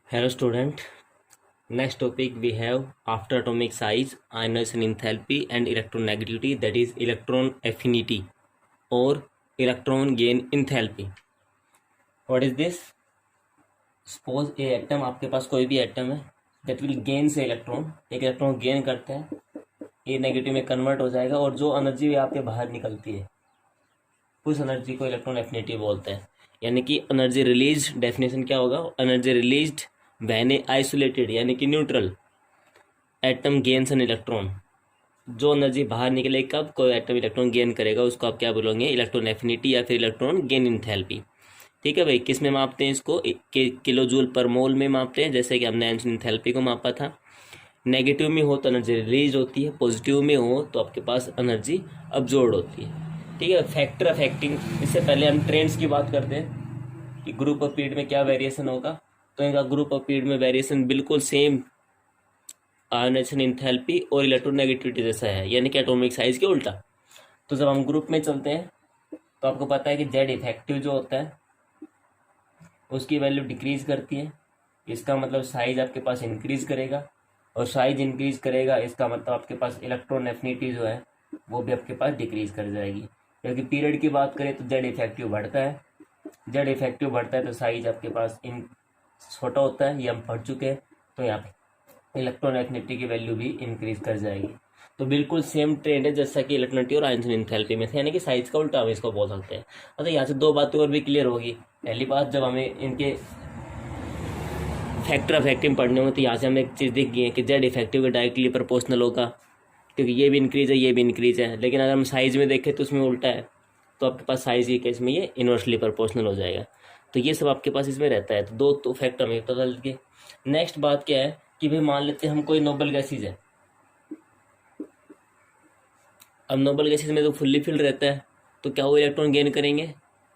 Hello student. Next topic we have after atomic size, ionization enthalpy and electronegativity, that is electron affinity or electron gain enthalpy. What is this? Suppose a atom, आपके पास कोई भी atom है that will gain से electron, एक electron gain करते हैं, ए negative में convert हो जाएगा और जो एनर्जी आपके बाहर निकलती है उस एनर्जी को इलेक्ट्रॉन एफिनिटी बोलते हैं। यानी कि एनर्जी रिलीज डेफिनेशन क्या होगा? एनर्जी रिलीज्ड व्हेन आइसोलेटेड यानी कि neutral atom gains an electron. जो एनर्जी बाहर निकले कब कोई एटम इलेक्ट्रॉन गेन करेगा उसको आप क्या बोलोगे? इलेक्ट्रॉन एफिनिटी या फिर इलेक्ट्रॉन गेन इंथैल्पी। ठीक है भाई, किस में मापते हैं इसको? किलो जूल पर मोल में मापते हैं, जैसे कि हमने आयनिक इंथैल्पी को मापा था। नेगेटिव में हो तो एनर्जी रिलीज होती है, पॉजिटिव में हो तो आपके पास एनर्जी अब्जॉर्ब होती है। ठीक है, फैक्टर अफेक्टिंग, इससे पहले हम ट्रेंड्स की बात करते हैं कि ग्रुप ऑफ पीरियड में क्या वेरिएशन होगा। तो इनका ग्रुप ऑफ पीरियड में वेरिएशन बिल्कुल सेम आयनाइजेशन इंथैल्पी और इलेक्ट्रोनेगेटिविटी जैसा है, यानी कि एटॉमिक साइज के उल्टा। तो जब हम ग्रुप में चलते हैं तो आपको पता है कि जेड इफेक्टिव जो होता है उसकी वैल्यू डिक्रीज करती है। इसका मतलब साइज आपके पास इंक्रीज करेगा, और साइज इंक्रीज करेगा इसका मतलब आपके पास इलेक्ट्रॉन एफिनिटी जो है वो भी आपके पास डिक्रीज कर जाएगी। क्योंकि पीरियड की बात करें तो जेड इफेक्टिव बढ़ता है, जेड इफेक्टिव बढ़ता है तो साइज आपके पास इन छोटा होता है, ये हम पढ़ चुके हैं। तो यहाँ पे इलेक्ट्रॉन एफिनिटी की वैल्यू भी इंक्रीज कर जाएगी। तो बिल्कुल सेम ट्रेंड है जैसा कि इलेक्ट्रोनिटी और आयनिक इंथैल्पी में थे, यानी कि साइज का उल्टा हम इसको बोल सकते हैं। मतलब यहाँ से दो बातें और भी क्लियर होगी। पहली बात, जब हमें इनके फैक्टर अफेक्टिव पढ़ने हो तो यहाँ से हमें एक चीज़ दिख गई है कि जेड इफेक्टिव के डायरेक्टली प्रोपोर्शनल होगा, क्योंकि ये भी इंक्रीज है ये भी इंक्रीज है। लेकिन अगर हम साइज में देखें तो उसमें उल्टा है, तो आपके पास साइज के केस में ये इनवर्सली प्रोपोर्शनल हो जाएगा। तो ये सब आपके पास इसमें रहता है। तो दो तो फैक्टर हमें पता चल गए। नेक्स्ट बात क्या है कि भाई मान लेते हैं हम कोई नोबल गैसेज है। अब नोबल गैसेज में तो फुल्ली फिल्ड रहता है, तो क्या वो इलेक्ट्रॉन गेन करेंगे?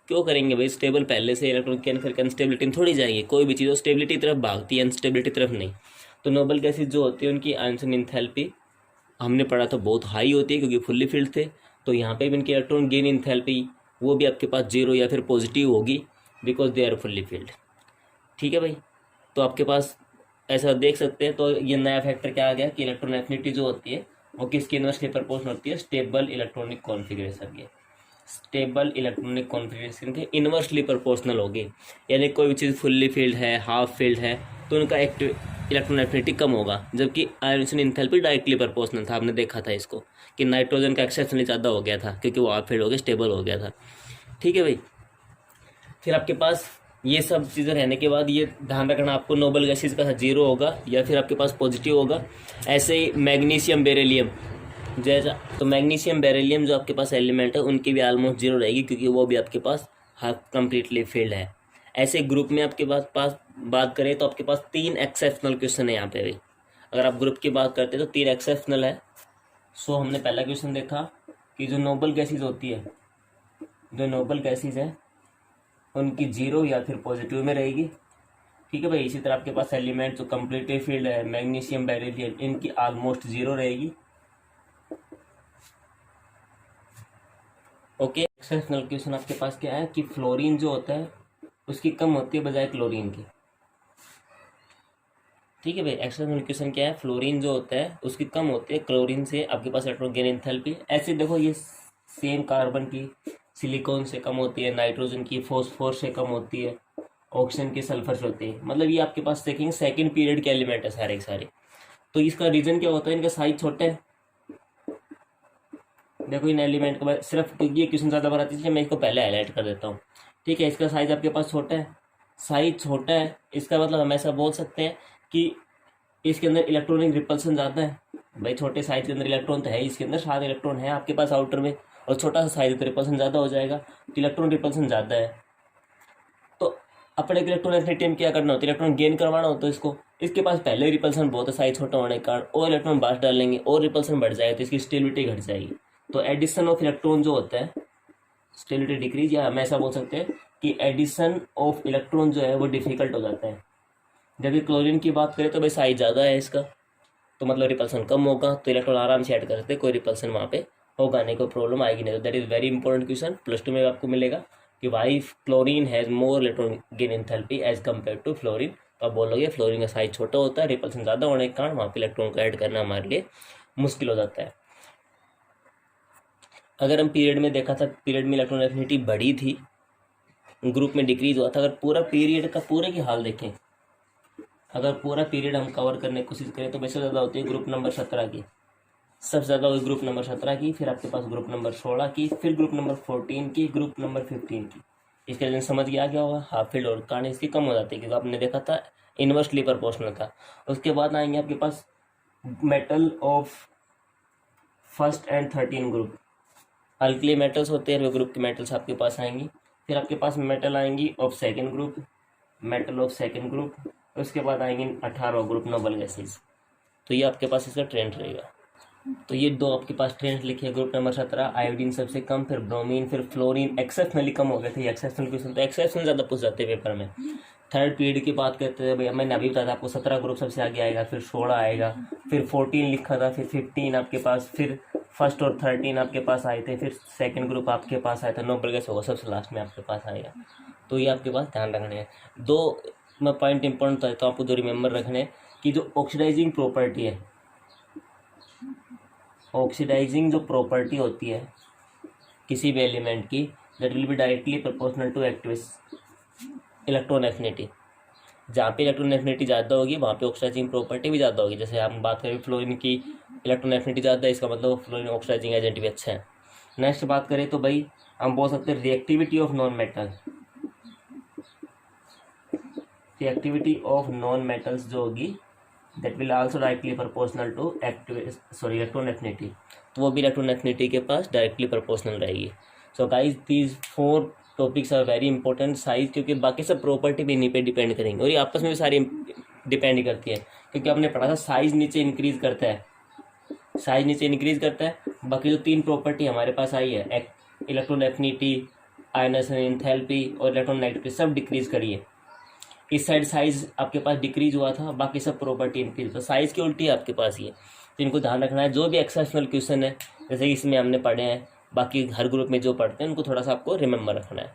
क्यों करेंगे भाई? स्टेबल पहले से इलेक्ट्रॉन गेन करके अनस्टेबिलिटी में थोड़ी जाएंगे। कोई भी चीज़ हो स्टेबिलिटी तरफ भागती है, अनस्टेबिलिटी तरफ नहीं। तो नोबल गैसेज जो होती है उनकी आयनिक इंथैल्पी हमने पढ़ा था बहुत हाई होती है, क्योंकि फुल्ली फिल्ड थे। तो यहाँ पे भी इनकी इलेक्ट्रॉन गेन इंथैल्पी वो भी आपके पास जीरो या फिर पॉजिटिव होगी, because they are fully filled. ठीक है भाई, तो आपके पास ऐसा देख सकते हैं। तो ये नया फैक्टर क्या आ गया कि इलेक्ट्रॉन एफिनिटी जो होती है वो किसके इनवर्सली प्रोपोर्शनल होती है? स्टेबल इलेक्ट्रॉनिक कॉन्फिगरेशन के, स्टेबल इलेक्ट्रॉनिक कॉन्फिगरेशन के इनवर्सली प्रोपोर्शनल होगी। यानी कोई भी चीज़ फुल्ली फिल्ड है, हाफ फिल्ड है, तो उनका एक्टिव इलेक्ट्रॉन एफिनिटी कम होगा, जबकि आयनिक इंथैल्पी डायरेक्टली प्रोपोर्शनल था। आपने देखा था इसको कि नाइट्रोजन का एक्सेप्शनली ज़्यादा हो गया था, क्योंकि वो हाफ फिल्ड हो गया, स्टेबल हो गया था। ठीक है भाई, फिर आपके पास ये सब चीज़ें रहने के बाद ये ध्यान रखना आपको नोबल गैसेज का जीरो होगा या फिर आपके पास पॉजिटिव होगा। ऐसे ही मैग्नीशियम बेरिलियम जैसा, तो मैग्नीशियम बेरिलियम जो आपके पास एलिमेंट है उनकी भी ऑलमोस्ट जीरो रहेगी, क्योंकि वो भी आपके पास हाफ कम्प्लीटली फील्ड है। ऐसे ग्रुप में आपके पास बात करें तो आपके पास तीन एक्सेप्शनल क्वेश्चन है यहाँ पे भी। अगर आप ग्रुप की बात करते हैं तो तीन एक्सेप्शनल है। सो हमने पहला क्वेश्चन देखा कि जो नोबल गैसेज होती है, जो नोबल गैसेज है उनकी जीरो या फिर पॉजिटिव में रहेगी। ठीक है भाई, इसी तरह आपके पास एलिमेंट जो कम्प्लीटली फील्ड है, मैग्नीशियम बेरिलियम, इनकी ऑलमोस्ट जीरो रहेगी। ओके, एक्सेप्शनल क्वेश्चन आपके पास क्या है कि फ्लोरीन जो होता है उसकी कम होती है बजाय क्लोरीन की। ठीक है भाई, एक्सेप्शनल क्वेश्चन क्या है? फ्लोरीन जो होता है उसकी कम होती है क्लोरीन से, आपके पास इलेक्ट्रॉन गेन एंथैल्पी। ऐसे देखो, ये सेम कार्बन की सिलिकॉन से कम होती है, नाइट्रोजन की फॉस्फोरस से कम होती है, ऑक्सीजन की सल्फर से होती है। मतलब ये आपके पास देखेंगे सेकंड पीरियड के एलिमेंट है सारे के सारे। तो इसका रीजन क्या होता है? इनका साइज छोटा है। देखो इन एलिमेंट का सिर्फ ये क्वेश्चन ज़्यादा बनाती है, मैं इसको पहले हाईलाइट कर देता हूँ। ठीक है, इसका साइज आपके पास छोटा है, साइज छोटा है, इसका मतलब हम ऐसा बोल सकते हैं कि इसके अंदर इलेक्ट्रॉनिक रिपल्सन ज़्यादा है। भाई छोटे साइज के अंदर इलेक्ट्रॉन तो है, इसके अंदर 7 इलेक्ट्रॉन है आपके पास आउटर में, और छोटा सा साइज तो रिपल्सन ज़्यादा हो जाएगा, तो इलेक्ट्रॉन रिपल्सन ज़्यादा है। तो अपने इलेक्ट्रॉन एफिनिटी में क्या करना होता है? इलेक्ट्रॉन गेन करवाना होता है इसको। इसके पास पहले रिपल्सन बहुत है, साइज छोटा होने के कारण, और इलेक्ट्रॉन बाहर डालेंगे और रिपल्सन बढ़ जाएगा, तो इसकी स्टेबिलिटी घट जाएगी। तो एडिशन ऑफ इलेक्ट्रॉन जो होता है, स्टेबिलिटी डिक्रीज, या हम ऐसा बोल सकते हैं कि एडिशन ऑफ इलेक्ट्रॉन जो है वो डिफिकल्ट हो जाता है। जब क्लोरीन की बात करें तो भाई साइज ज़्यादा है इसका, तो मतलब रिपल्सन कम होगा, तो इलेक्ट्रॉन आराम से ऐड कर सकते हैं, कोई रिपल्सन वहाँ पे होगा नहीं, कोई प्रॉब्लम आएगी नहीं। तो that is very important question, +2 में आपको मिलेगा कि why chlorine has more electron gain enthalpy as compare to fluorine. तो आप बोलोगे फ्लोरीन का साइज छोटा होता है, रिपल्सन ज़्यादा होने के कारण वहाँ पे इलेक्ट्रॉन को ऐड करना हमारे लिए मुश्किल हो जाता है। अगर हम पीरियड में देखा था, पीरियड में इलेक्ट्रॉन एफिनिटी बढ़ी थी, ग्रुप में डिक्रीज हुआ था। अगर पूरा पीरियड का पूरे की हाल देखें, अगर पूरा पीरियड हम कवर करने की कोशिश करें तो वैसे ज़्यादा होती है ग्रुप नंबर 17 की, सबसे ज़्यादा हुई ग्रुप नंबर 17 की, फिर आपके पास ग्रुप नंबर 16 की, फिर ग्रुप नंबर 14 की, ग्रुप नंबर 15 की। इसके वजह से समझ गया क्या होगा, हाफ फील्ड और कहानी इसकी कम हो जाती है, क्योंकि आपने देखा था इन्वर्सली प्रोपोर्शनल था। उसके बाद आएंगे आपके पास metal of first and 13 group, alkali metals होते हैं, वो ग्रुप के मेटल्स आपके पास आएंगी। फिर आपके पास मेटल आएंगी of second group, metal of second group, उसके बाद आएंगे 18 ग्रुप नोबल गैसेज। तो ये आपके पास इसका ट्रेंड रहेगा। तो ये दो आपके पास ट्रेंड लिखे हैं। ग्रुप नंबर 17 आयोडीन सबसे कम, फिर ब्रोमीन, फिर फ्लोरीन एक्सेप्शनली कम हो गए थे। एक्सेप्शनल क्वेश्चन तो एक्सेप्शनल ज़्यादा पूछ जाते हैं पेपर में। थर्ड पीरियड की बात करते हैं, भैया मैंने अभी बताया था आपको 17 ग्रुप सबसे आगे आएगा, फिर 16 आएगा, फिर 14 लिखा था, फिर 15 आपके पास, फिर फर्स्ट और 13 आपके पास आए थे, फिर सेकंड ग्रुप आपके पास आया था, नोबल गैस होगा सबसे लास्ट में आपके पास आएगा। तो ये आपके पास ध्यान रखने हैं। दो मैं पॉइंट इंपॉर्टेंट था तो आपको जो रिमेंबर रखने हैं कि जो ऑक्सीडाइजिंग प्रॉपर्टी है, ऑक्सीडाइजिंग जो प्रॉपर्टी होती है किसी भी एलिमेंट की, that will be directly proportional two electron affinity. जहाँ पे इलेक्ट्रॉन एफिनिटी ज़्यादा होगी वहाँ पे ऑक्सीडाइजिंग प्रॉपर्टी भी ज़्यादा होगी। जैसे हम बात करें फ्लोरीन की इलेक्ट्रॉन एफिनिटी ज़्यादा है, इसका मतलब फ्लोरीन ऑक्सीडाइजिंग एजेंट भी अच्छा है। नेक्स्ट बात करें तो भाई हम बोल सकते हैं reactivity of non metal, reactivity of non metals जो होगी that will also directly proportional two electron affinity, तो वो भी इलेक्ट्रॉन एफिनिटी के पास डायरेक्टली प्रोपोर्शनल रहेगी। So guys these 4 topics are very important. Size, क्योंकि बाकी सब प्रॉपर्टी भी इन्हीं पे डिपेंड करेंगे और ये आपस में भी सारी डिपेंड करती है, क्योंकि आपने पढ़ा था साइज नीचे इंक्रीज करता है, साइज नीचे इंक्रीज करता है। बाकी जो 3 प्रॉपर्टी हमारे पास आई है, इलेक्ट्रॉन एफिनिटी, आयनाइजेशन एंथैल्पी और इलेक्ट्रॉन नेगेटिविटी, सब डिक्रीज करी है। इस साइड साइज आपके पास डिक्रीज हुआ था, बाकी सब प्रॉपर्टी इंक्रीज, तो साइज की उल्टी है आपके पास ये। तो इनको ध्यान रखना है। जो भी एक्सेप्शनल क्वेश्चन है जैसे इसमें हमने पढ़े हैं, बाकी हर ग्रुप में जो पढ़ते हैं उनको थोड़ा सा आपको रिमेंबर रखना है।